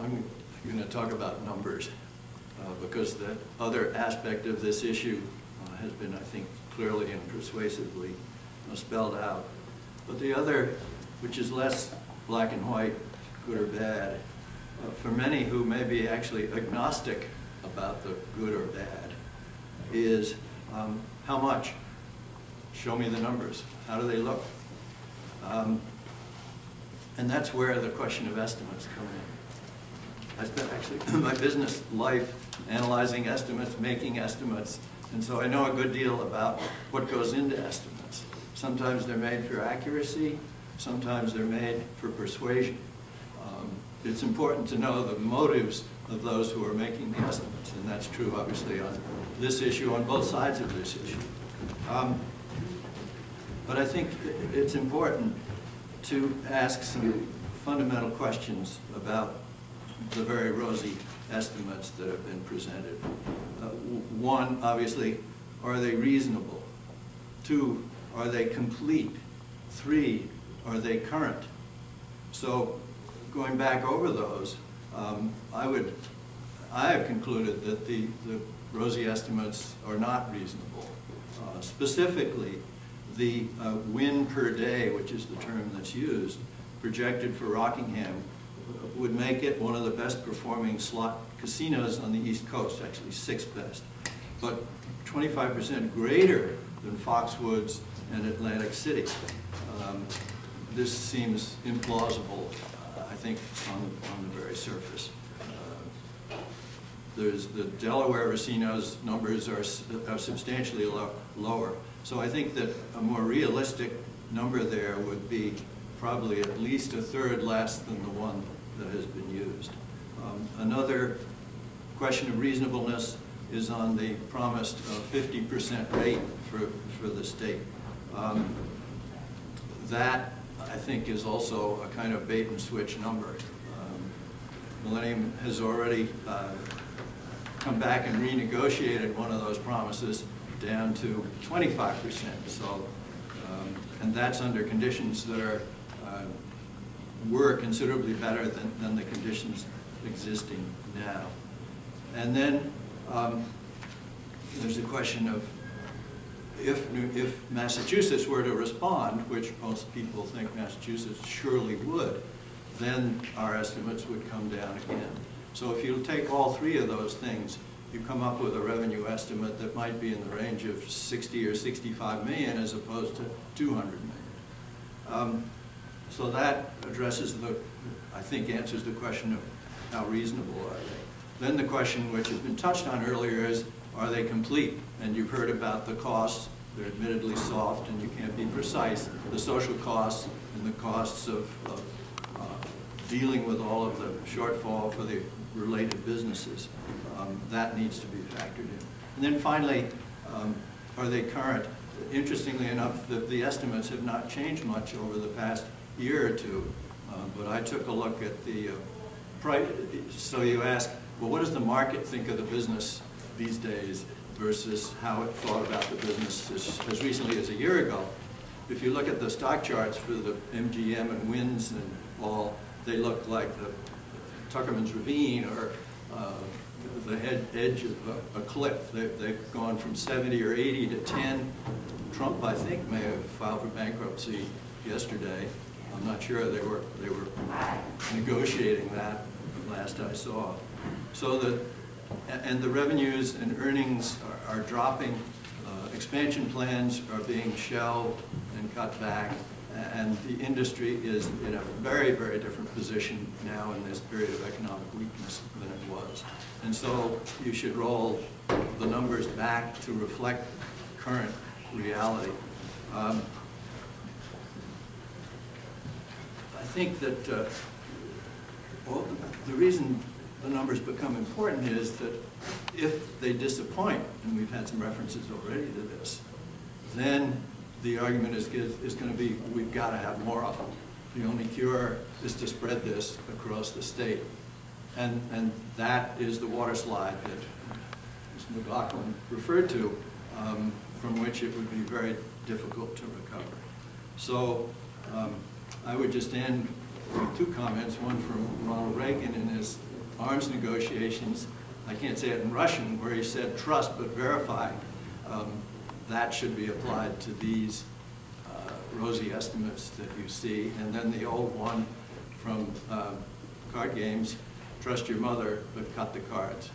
I'm going to talk about numbers because the other aspect of this issue has been, I think, clearly and persuasively spelled out. But the other, which is less black and white, good or bad, for many who may be actually agnostic about the good or bad, is how much? Show me the numbers. How do they look? And that's where the question of estimates come in. I spent actually my business life analyzing estimates, making estimates, and so I know a good deal about what goes into estimates. Sometimes they're made for accuracy, sometimes they're made for persuasion. It's important to know the motives of those who are making the estimates, and that's true obviously on this issue, on both sides of this issue. But I think it's important to ask some fundamental questions about the very rosy estimates that have been presented. One, obviously, are they reasonable? Two, are they complete? Three, are they current? So going back over those, I have concluded that the rosy estimates are not reasonable. Specifically, the win per day, which is the term that's used, projected for Rockingham, would make it one of the best performing slot casinos on the East Coast, actually sixth best, but 25% greater than Foxwoods and Atlantic City. This seems implausible, I think, on the very surface. There's the Delaware casinos numbers are substantially lower. So I think that a more realistic number there would be probably at least a third less than the one that has been used. Another question of reasonableness is on the promised 50% rate for the state. That, I think, is also a kind of bait and switch number. Millennium has already come back and renegotiated one of those promises down to 25%. So, and that's under conditions that were considerably better than the conditions existing now. And then there's a question of if Massachusetts were to respond, which most people think Massachusetts surely would, then our estimates would come down again. So if you take all three of those things, you come up with a revenue estimate that might be in the range of 60 or 65 million as opposed to 200 million. So that addresses I think answers the question of how reasonable are they. Then the question which has been touched on earlier is, are they complete? And you've heard about the costs. They're admittedly soft and you can't be precise. The social costs and the costs of dealing with all of the shortfall for the related businesses. That needs to be factored in. And then finally, are they current? Interestingly enough, the estimates have not changed much over the past year or two. But I took a look at the price. So you ask, well, what does the market think of the business these days versus how it thought about the business as recently as a year ago? If you look at the stock charts for the MGM and Wins and all, they look like the Tuckerman's Ravine or the edge of a cliff. They've gone from 70 or 80 to 10. Trump, I think, may have filed for bankruptcy yesterday. I'm not sure. They were negotiating that last I saw. So and the revenues and earnings are dropping. Expansion plans are being shelved and cut back. And the industry is in a very, very different position now in this period of economic weakness than it was. And so you should roll the numbers back to reflect current reality. I think that well, the reason the numbers become important is that if they disappoint, and we've had some references already to this, then the argument is going to be, we've got to have more of them. The only cure is to spread this across the state. And that is the water slide that Mr. McLaughlin referred to, from which it would be very difficult to recover. So I would just end two comments, one from Ronald Reagan in his arms negotiations. I can't say it in Russian, where he said, trust but verify. That should be applied to these rosy estimates that you see. And then the old one from card games, trust your mother, but cut the cards.